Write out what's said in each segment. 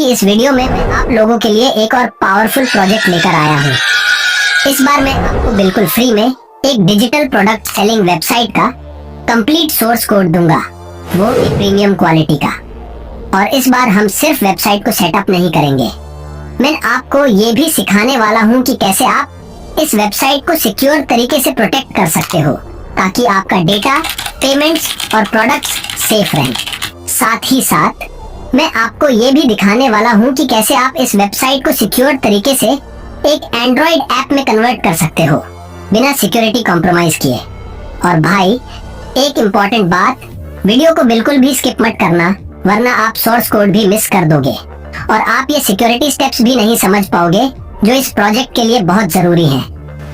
कि इस वीडियो में मैं आप लोगों के लिए एक और पावरफुल प्रोजेक्ट लेकर आया हूँ। इस बार मैं आपको बिल्कुल फ्री में एक डिजिटल प्रोडक्ट सेलिंग वेबसाइट का कंप्लीट सोर्स कोड दूंगा, वो भी प्रीमियम क्वालिटी का। और इस बार हम सिर्फ वेबसाइट को सेटअप नहीं करेंगे, मैं आपको ये भी सिखाने वाला हूँ कि कैसे आप इस वेबसाइट को सिक्योर तरीके से प्रोटेक्ट कर सकते हो, ताकि आपका डेटा, पेमेंट्स और प्रोडक्ट्स सेफ रहें। साथ ही साथ मैं आपको ये भी दिखाने वाला हूँ कि कैसे आप इस वेबसाइट को सिक्योर तरीके से एक एंड्रॉइड ऐप में कन्वर्ट कर सकते हो बिना सिक्योरिटी कॉम्प्रोमाइज किए। और भाई एक इम्पोर्टेंट बात, वीडियो को बिल्कुल भी स्किप मत करना, वरना आप सोर्स कोड भी मिस कर दोगे और आप ये सिक्योरिटी स्टेप्स भी नहीं समझ पाओगे जो इस प्रोजेक्ट के लिए बहुत जरूरी है।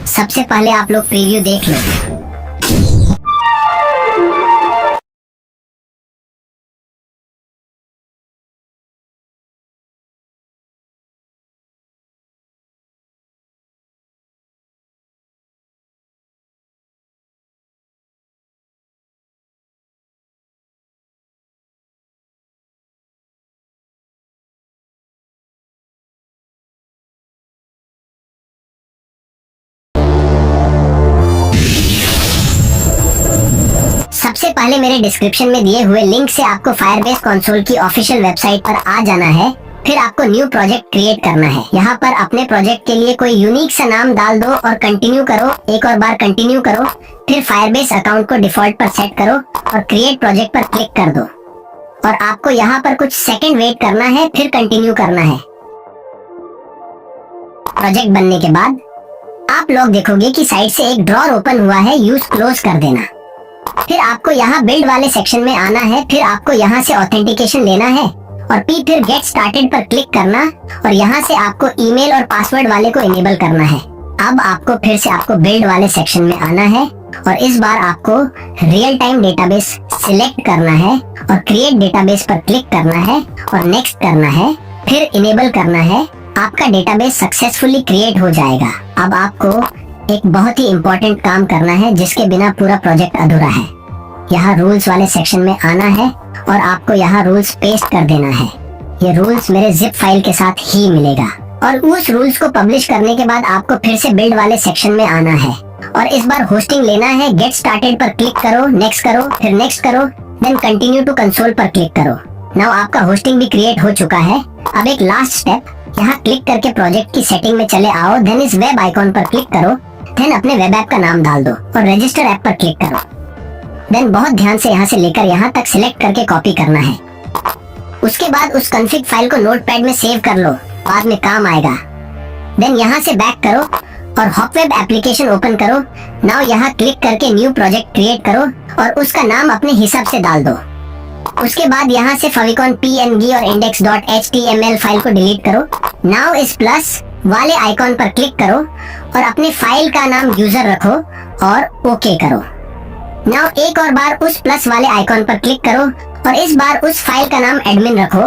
सबसे पहले आप लोग प्रीव्यू देख लो। सबसे पहले मेरे डिस्क्रिप्शन में दिए हुए लिंक से आपको फायरबेस कंसोल की ऑफिशियल वेबसाइट पर आ जाना है। फिर आपको न्यू प्रोजेक्ट क्रिएट करना है। यहाँ पर अपने प्रोजेक्ट के लिए कोई यूनिक सा नाम डाल दो और कंटिन्यू करो। एक और बार कंटिन्यू करो, फिर फायरबेस अकाउंट को डिफॉल्ट पर सेट करो और क्रिएट प्रोजेक्ट पर क्लिक कर दो। और आपको यहाँ पर कुछ सेकंड वेट करना है, फिर कंटिन्यू करना है। प्रोजेक्ट बनने के बाद आप लोग देखोगे कि साइड से एक ड्रॉर ओपन हुआ है, यूज क्लोज कर देना। फिर आपको यहाँ बिल्ड वाले सेक्शन में आना है। फिर आपको यहाँ से ऑथेंटिकेशन लेना है और फिर गेट स्टार्टेड पर क्लिक करना और यहाँ से आपको ईमेल और पासवर्ड वाले को इनेबल करना है। अब आपको फिर से आपको बिल्ड वाले सेक्शन में आना है और इस बार आपको रियल टाइम डेटाबेस सिलेक्ट करना है और क्रिएट डेटाबेस पर क्लिक करना है और नेक्स्ट करना है, फिर इनेबल करना है। आपका डेटाबेस सक्सेसफुली क्रिएट हो जाएगा। अब आपको एक बहुत ही इम्पोर्टेंट काम करना है जिसके बिना पूरा प्रोजेक्ट अधूरा है। यहाँ रूल्स वाले सेक्शन में आना है और आपको यहाँ रूल्स पेस्ट कर देना है। ये रूल्स मेरे जिप फाइल के साथ ही मिलेगा और उस रूल्स को पब्लिश करने के बाद आपको फिर से बिल्ड वाले सेक्शन में आना है और इस बार होस्टिंग लेना है। गेट स्टार्टेड पर क्लिक करो, नेक्स्ट करो, फिर नेक्स्ट करो, देन कंटिन्यू टू कंसोल पर क्लिक करो। नाउ आपका होस्टिंग भी क्रिएट हो चुका है। अब एक लास्ट स्टेप, यहाँ क्लिक करके प्रोजेक्ट की सेटिंग में चले आओ, देन इस वेब आइकॉन पर क्लिक करो, देन अपने वेब ऐप का नाम डाल दो और रजिस्टर ऐप पर क्लिक करो। देन बहुत ध्यान से यहाँ से लेकर यहाँ तक सिलेक्ट करके कॉपी करना है। उसके बाद उस कॉन्फ़िग फाइल को नोटपैड में सेव कर लो, बाद में काम आएगा। देन यहाँ से बैक करो और हॉपवेब एप्लीकेशन ओपन करो। नाउ यहाँ क्लिक करके न्यू प्रोजेक्ट क्रिएट करो और उसका नाम अपने हिसाब से डाल दो। उसके बाद यहाँ से फेविकॉन PNG और index.html फाइल को डिलीट करो। नाउ इस प्लस वाले आइकॉन पर क्लिक करो और अपने फाइल का नाम यूजर रखो और ओके करो। नाउ एक और बार उस प्लस वाले आइकॉन पर क्लिक करो और इस बार उस फाइल का नाम एडमिन रखो।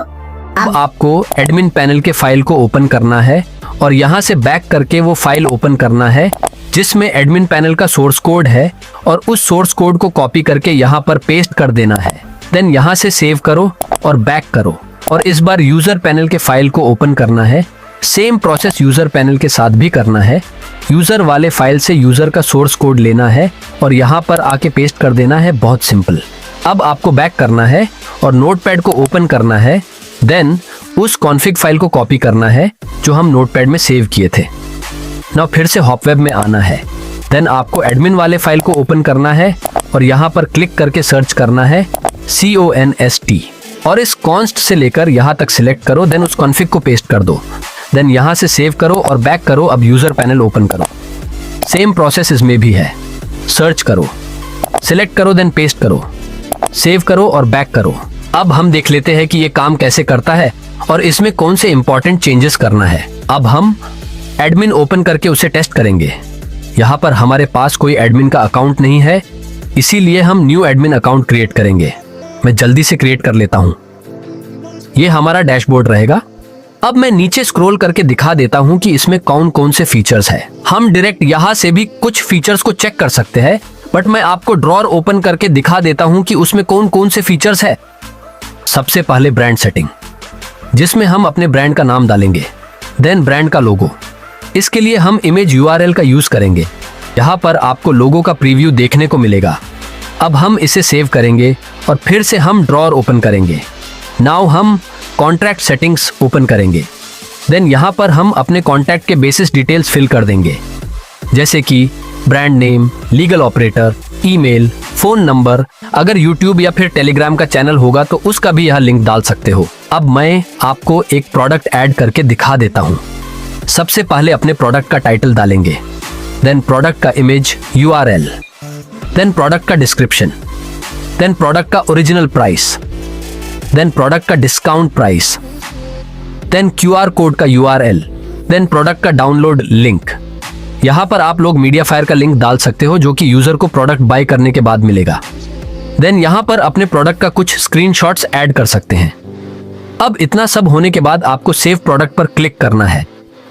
अब आपको एडमिन पैनल के फाइल को ओपन करना है और यहाँ से बैक करके वो फाइल ओपन करना है जिसमें एडमिन पैनल का सोर्स कोड है और उस सोर्स कोड को कॉपी करके यहाँ पर पेस्ट कर देना है। देन यहाँ से सेव करो और बैक करो और इस बार यूजर पैनल के फाइल को ओपन करना है। सेम प्रोसेस यूजर पैनल के साथ भी करना है। यूजर वाले फाइल से यूजर का सोर्स कोड लेना है और यहाँ पर आके पेस्ट कर देना है। बहुत सिंपल। अब आपको बैक करना है और नोटपैड को ओपन करना है। देन उस कॉन्फ़िग फाइल को कॉपी करना है जो हम नोटपैड में सेव किए थे। नाउ फिर से हॉपवेब में आना है। देन आपको एडमिन वाले फाइल को ओपन करना है और यहाँ पर क्लिक करके सर्च करना है CONST और इस कॉन्स्ट से लेकर यहाँ तक सिलेक्ट करो। देन उस कॉन्फ़िग को पेस्ट कर दो। देन यहाँ से सेव करो और बैक करो। अब यूजर पैनल ओपन करो। सेम प्रोसेस इसमें भी है। सर्च करो, सिलेक्ट करो, देन पेस्ट करो, सेव करो और बैक करो। अब हम देख लेते हैं कि ये काम कैसे करता है और इसमें कौन से इंपॉर्टेंट चेंजेस करना है। अब हम एडमिन ओपन करके उसे टेस्ट करेंगे। यहाँ पर हमारे पास कोई एडमिन का अकाउंट नहीं है, इसीलिए हम न्यू एडमिन अकाउंट क्रिएट करेंगे। मैं जल्दी से क्रिएट कर लेता हूँ। ये हमारा डैशबोर्ड रहेगा। अब मैं नीचे स्क्रॉल करके दिखा देता हूं कि इसमें कौन कौन से फीचर्स है। हम डायरेक्ट यहां से भी कुछ फीचर्स को चेक कर सकते हैं, बट मैं आपको ड्रॉर ओपन करके दिखा देता हूं कि उसमें कौन कौन से फीचर्स है। सबसे पहले ब्रांड सेटिंग। जिसमें हम अपने ब्रांड का नाम डालेंगे, देन ब्रांड का लोगो। इसके लिए हम इमेज URL का यूज करेंगे। यहाँ पर आपको लोगो का प्रीव्यू देखने को मिलेगा। अब हम इसे सेव करेंगे और फिर से हम ड्रॉअर ओपन करेंगे। नाउ हम कॉन्ट्रैक्ट सेटिंग्स ओपन करेंगे। देन यहाँ पर हम अपने कॉन्टैक्ट के बेसिस डिटेल्स फिल कर देंगे, जैसे कि brand name, legal operator, email, phone number. अगर यूट्यूब या फिर टेलीग्राम का चैनल होगा तो उसका भी यहाँ लिंक डाल सकते हो। अब मैं आपको एक प्रोडक्ट ऐड करके दिखा देता हूँ। सबसे पहले अपने प्रोडक्ट का टाइटल डालेंगे, देन प्रोडक्ट का इमेज URL, देन प्रोडक्ट का डिस्क्रिप्शन, देन प्रोडक्ट का ओरिजिनल प्राइस, देन प्रोडक्ट का discount price, then QR code का URL, देन प्रोडक्ट का डाउनलोड लिंक। यहाँ पर आप लोग मीडियाफायर का लिंक डाल सकते हो जो कि यूजर को प्रोडक्ट बाय करने के बाद मिलेगा। देन यहाँ पर अपने प्रोडक्ट का कुछ स्क्रीनशॉट्स ऐड कर सकते हैं। अब इतना सब होने के बाद आपको सेव प्रोडक्ट पर क्लिक करना है।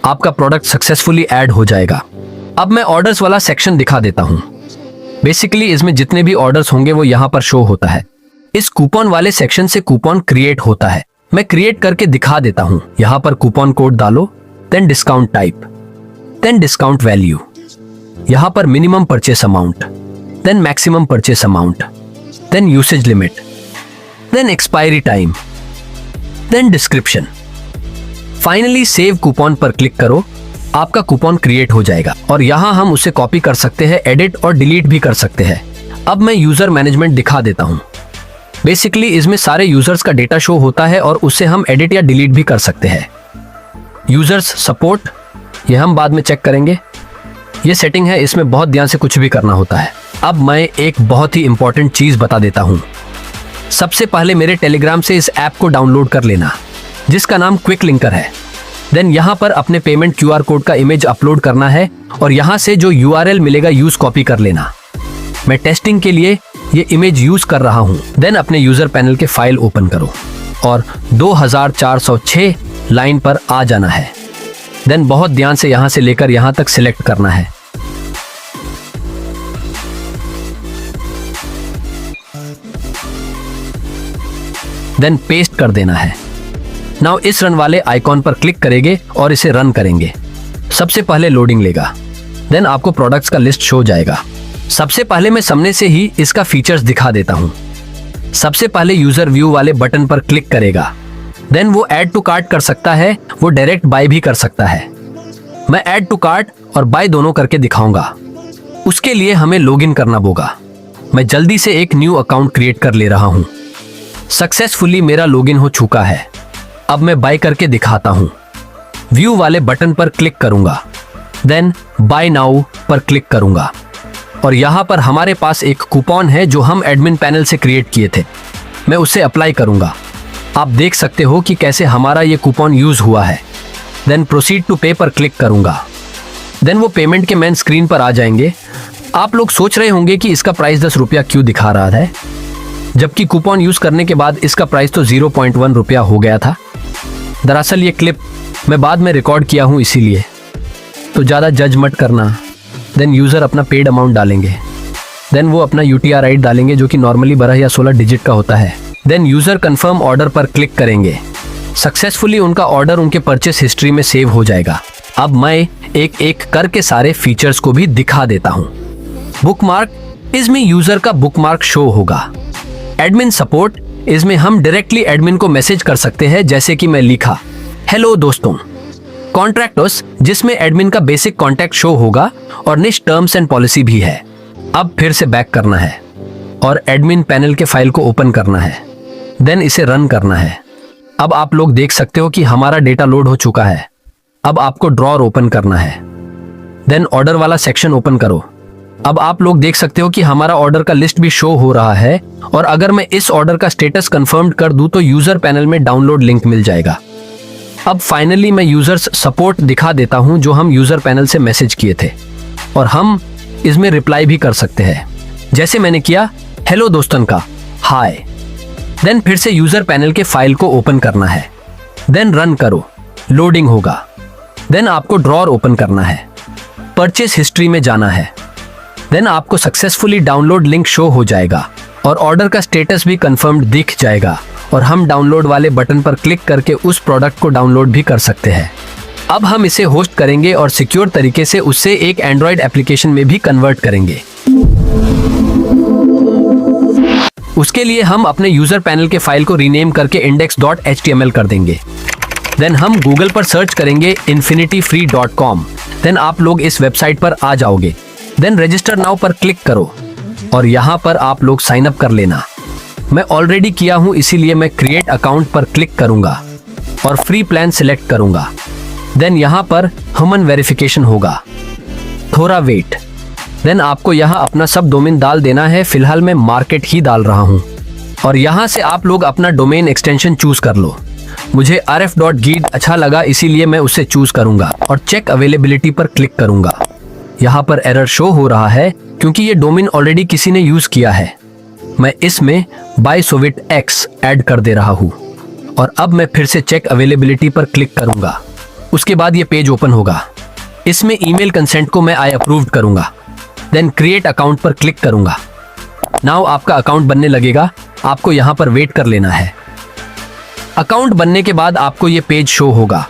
आपका प्रोडक्ट सक्सेसफुली ऐड हो जाएगा। अब मैं ऑर्डर्स वाला सेक्शन दिखा देता हूँ। बेसिकली इसमें जितने भी ऑर्डर्स होंगे वो यहाँ पर शो होता है। इस कूपन वाले सेक्शन से कूपन क्रिएट होता है। मैं क्रिएट करके दिखा देता हूँ। यहाँ पर कूपन कोड डालो, then discount type, then discount value, यहाँ पर minimum purchase amount, then maximum purchase amount, then usage limit, then expiry time, then description. Finally save coupon पर क्लिक करो। आपका कूपन क्रिएट हो जाएगा और यहाँ हम उसे कॉपी कर सकते हैं, एडिट और डिलीट भी कर सकते हैं। अब मैं यूजर मैनेजमेंट दिखा देता हूँ। बेसिकली इसमें सारे यूजर्स का डेटा शो होता है और उससे हम एडिट या डिलीट भी कर सकते हैं। यूजर्स सपोर्ट, ये हम बाद में चेक करेंगे। ये सेटिंग है, इसमें बहुत ध्यान से कुछ भी करना होता है। अब मैं एक बहुत ही इंपॉर्टेंट चीज बता देता हूँ। सबसे पहले मेरे टेलीग्राम से इस ऐप को डाउनलोड कर लेना, जिसका नाम क्विक लिंकर है। देन यहाँ पर अपने पेमेंट QR कोड का इमेज अपलोड करना है और यहाँ से जो URL मिलेगा यूज कॉपी कर लेना। मैं टेस्टिंग के लिए ये इमेज यूज कर रहा हूँ। देन अपने यूजर पैनल के फाइल ओपन करो और 2406 लाइन पर आ जाना है। देन बहुत ध्यान से यहाँ से लेकर यहाँ तक सिलेक्ट करना है। देन पेस्ट कर देना है। नाउ इस रन वाले आइकॉन पर क्लिक करेंगे और इसे रन करेंगे। सबसे पहले लोडिंग लेगा, देन आपको प्रोडक्ट्स का लिस्ट शो हो जाएगा। सबसे पहले मैं सामने से ही इसका फीचर्स दिखा देता हूँ। सबसे पहले यूजर व्यू वाले बटन पर क्लिक करेगा, देन वो ऐड टू कार्ट कर सकता है, वो डायरेक्ट बाय भी कर सकता है। मैं ऐड टू कार्ट और बाय दोनों करके दिखाऊंगा। उसके लिए हमें लॉगिन करना होगा। मैं जल्दी से एक न्यू अकाउंट क्रिएट कर ले रहा हूँ। सक्सेसफुली मेरा लॉगिन हो चुका है। अब मैं बाय करके दिखाता हूँ। व्यू वाले बटन पर क्लिक करूंगा, देन बाय नाउ पर क्लिक करूंगा और यहाँ पर हमारे पास एक कूपन है जो हम एडमिन पैनल से क्रिएट किए थे। मैं उसे अप्लाई करूंगा। आप देख सकते हो कि कैसे हमारा ये कूपन यूज हुआ है। देन प्रोसीड टू पे पर क्लिक करूंगा। देन वो पेमेंट के मेन स्क्रीन पर आ जाएंगे। आप लोग सोच रहे होंगे कि इसका प्राइस 10 रुपया क्यों दिखा रहा है, जबकि कूपन यूज करने के बाद इसका प्राइस तो 0.1 रुपया हो गया था। दरअसल ये क्लिप मैं बाद में रिकॉर्ड किया हूँ, इसीलिए तो ज़्यादा जज मत करना। देन यूज़र अपना पेड अमाउंट डालेंगे। देन वो अपना UTR राइट डालेंगे जो कि नॉर्मली 12 या 16 डिजिट का होता है। देन यूज़र कंफर्म ऑर्डर पर क्लिक करेंगे। सक्सेसफुली उनका ऑर्डर उनके परचेस हिस्ट्री में सेव हो जाएगा। अब मैं एक एक करके सारे फीचर्स को भी दिखा देता हूँ। बुकमार्क, इसमें यूज़र का बुकमार्क शो होगा। एडमिन सपोर्ट, इसमें हम डायरेक्टली एडमिन को मैसेज कर सकते हैं, जैसे कि मैं लिखा हेलो दोस्तों। कॉन्ट्रैक्टर्स, जिसमें एडमिन का बेसिक कॉन्टैक्ट शो होगा और निश टर्म्स एंड पॉलिसी भी है। अब फिर से बैक करना है और एडमिन पैनल के फाइल को ओपन करना है, देन इसे रन करना है। अब आप लोग देख सकते हो कि हमारा डेटा लोड हो चुका है। अब आपको ड्रॉअर ओपन करना है, देन ऑर्डर वाला सेक्शन ओपन करो। अब आप लोग देख सकते हो कि हमारा ऑर्डर का लिस्ट भी शो हो रहा है और अगर मैं इस ऑर्डर का स्टेटस कंफर्म कर दूं तो यूजर पैनल में डाउनलोड लिंक मिल जाएगा। अब फाइनली मैं यूजर्स सपोर्ट दिखा देता हूं जो हम यूजर पैनल से मैसेज किए थे और हम इसमें रिप्लाई भी कर सकते हैं, जैसे मैंने किया हेलो दोस्तन का हाय। देन फिर से यूजर पैनल के फाइल को ओपन करना है, देन रन करो, लोडिंग होगा। देन आपको ड्रॉअर ओपन करना है, परचेस हिस्ट्री में जाना है। देन आपको सक्सेसफुली डाउनलोड लिंक शो हो जाएगा और ऑर्डर का स्टेटस भी कंफर्म्ड दिख जाएगा और हम डाउनलोड वाले बटन पर क्लिक करके उस प्रोडक्ट को डाउनलोड भी कर सकते हैं। अब हम इसे होस्ट करेंगे और सिक्योर तरीके से उससे एक एंड्रॉयड एप्लीकेशन में भी कन्वर्ट करेंगे। उसके लिए हम अपने यूजर पैनल के फाइल को रीनेम करके index.html कर देंगे। देन हम गूगल पर सर्च करेंगे infinityfree.com। देन आप लोग इस वेबसाइट पर आ जाओगे। देन रजिस्टर नाउ पर क्लिक करो और यहाँ पर आप लोग साइन अप कर लेना। मैं ऑलरेडी किया हूँ, इसीलिए मैं क्रिएट अकाउंट पर क्लिक करूंगा और फ्री प्लान सिलेक्ट करूंगा। देन यहाँ पर ह्यूमन वेरिफिकेशन होगा, थोड़ा वेट। देन आपको यहाँ अपना सब डोमेन डाल देना है। फिलहाल मैं मार्केट ही डाल रहा हूँ और यहाँ से आप लोग अपना डोमेन एक्सटेंशन चूज कर लो। मुझे rf.gid अच्छा लगा, इसीलिए मैं उसे चूज करूंगा और चेक अवेलेबिलिटी पर क्लिक करूंगा। यहाँ पर एरर शो हो रहा है क्योंकि ये डोमेन ऑलरेडी किसी ने यूज किया है। मैं इसमें BuySovitX ऐड कर दे रहा हूँ और अब मैं फिर से चेक अवेलेबिलिटी पर क्लिक करूंगा। उसके बाद ये पेज ओपन होगा। इसमें ईमेल कंसेंट को मैं आई अप्रूव्ड करूंगा। देन क्रिएट अकाउंट पर क्लिक करूंगा। नाउ आपका अकाउंट बनने लगेगा, आपको यहाँ पर वेट कर लेना है। अकाउंट बनने के बाद आपको ये पेज शो होगा।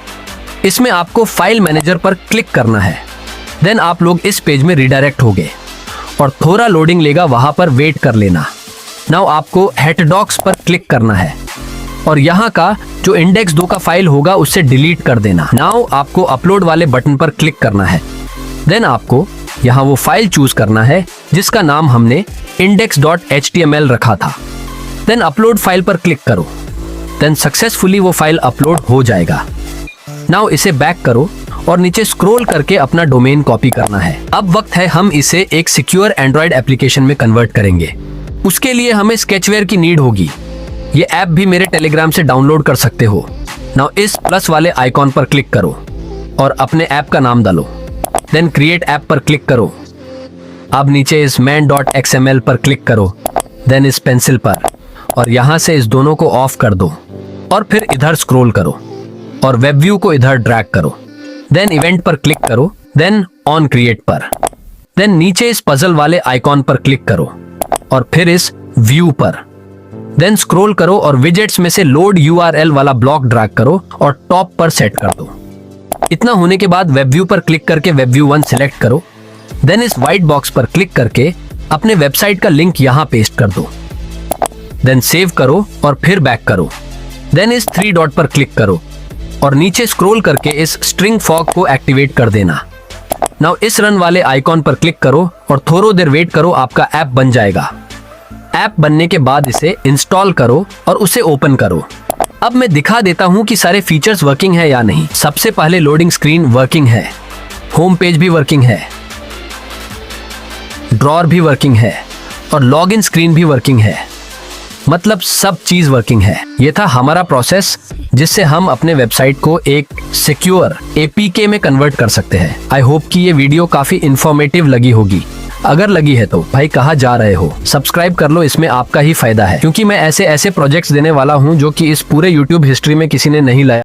इसमें आपको फाइल मैनेजर पर क्लिक करना है। देन आप लोग इस पेज में रिडायरेक्ट होगे और थोड़ा लोडिंग लेगा, वहां पर वेट कर लेना। नाउ आपको हेटरडॉक्स पर क्लिक करना है और यहाँ का जो इंडेक्स 2 का फाइल होगा उसे डिलीट कर देना। नाउ आपको अपलोड वाले बटन पर क्लिक करना है। देन आपको यहाँ वो फाइल चूज करना है जिसका नाम हमने index.html रखा था। देन अपलोड फाइल पर क्लिक करो। देन सक्सेसफुली वो फाइल अपलोड हो जाएगा। नाउ इसे बैक करो और नीचे स्क्रॉल करके अपना डोमेन कॉपी करना है। अब वक्त है हम इसे एक सिक्योर एंड्रॉयड एप्लीकेशन में कन्वर्ट करेंगे। उसके लिए हमें स्केचवेयर की नीड होगी। ये ऐप भी मेरे टेलीग्राम से डाउनलोड कर सकते हो। नाउ इस प्लस वाले आइकॉन पर क्लिक करो और अपने ऐप का नाम डालो। देन क्रिएट ऐप पर क्लिक करो। अब नीचे इस man.xml पर क्लिक करो। देन इस पेंसिल पर और यहाँ से इस दोनों को ऑफ कर दो और फिर इधर स्क्रॉल करो और वेब व्यू को इधर ड्रैग करो। देन इवेंट पर क्लिक करो। देन ऑन क्रिएट पर। देन नीचे इस पजल वाले आइकॉन पर क्लिक करो और फिर इस व्यू पर। देन स्क्रॉल करो और विजेट्स में से लोड URL वाला ब्लॉक ड्रैग करो और टॉप पर सेट कर दो। इतना होने के बाद वेब व्यू पर क्लिक करके वेब व्यू 1 सिलेक्ट करो। देन इस व्हाइट बॉक्स पर क्लिक करके अपने वेबसाइट का लिंक यहाँ पेस्ट कर दो। देन सेव करो और फिर बैक करो। देन इस 3 डॉट पर क्लिक करो और नीचे स्क्रॉल करके इस स्ट्रिंग फॉग को एक्टिवेट कर देना। नाउ इस रन वाले आइकॉन पर क्लिक करो और थोड़ा देर वेट करो, आपका ऐप बन जाएगा। ऐप बनने के बाद इसे इंस्टॉल करो और उसे ओपन करो। अब मैं दिखा देता हूँ कि सारे फीचर्स वर्किंग है या नहीं। सबसे पहले लोडिंग स्क्रीन वर्किंग है, होम पेज भी वर्किंग है, ड्रॉअर भी वर्किंग है और लॉगिन स्क्रीन भी वर्किंग है। मतलब सब चीज वर्किंग है। ये था हमारा प्रोसेस जिससे हम अपने वेबसाइट को एक सिक्योर APK में कन्वर्ट कर सकते हैं। आई होप कि ये वीडियो काफी इंफॉर्मेटिव लगी होगी। अगर लगी है तो भाई कहाँ जा रहे हो, सब्सक्राइब कर लो, इसमें आपका ही फायदा है क्योंकि मैं ऐसे प्रोजेक्ट्स देने वाला हूँ जो कि इस पूरे YouTube हिस्ट्री में किसी ने नहीं लाया।